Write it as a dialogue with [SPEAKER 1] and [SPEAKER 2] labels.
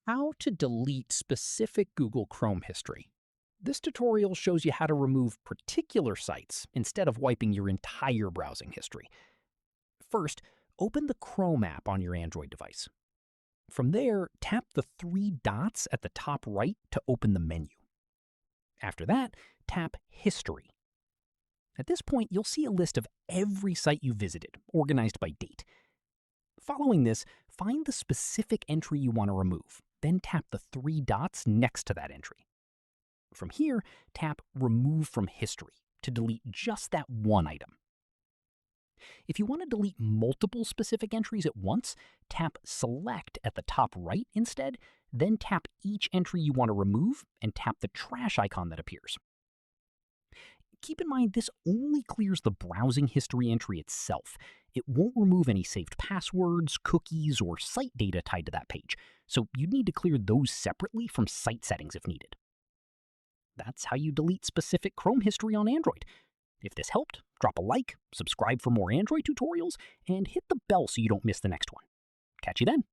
[SPEAKER 1] How to delete specific Google Chrome history. This tutorial shows you how to remove particular sites instead of wiping your entire browsing history. First, open the Chrome app on your Android device. From there, tap the three dots at the top right to open the menu. After that, tap History. At this point, you'll see a list of every site you visited, organized by date. Following this, find the specific entry you want to remove, then tap the three dots next to that entry. From here, tap Remove from History to delete just that one item. If you want to delete multiple specific entries at once, tap Select at the top right instead, then tap each entry you want to remove and tap the trash icon that appears. Keep in mind this only clears the browsing history entry itself. It won't remove any saved passwords, cookies, or site data tied to that page, so you'd need to clear those separately from site settings if needed. That's how you delete specific Chrome history on Android. If this helped, drop a like, subscribe for more Android tutorials, and hit the bell so you don't miss the next one. Catch you then.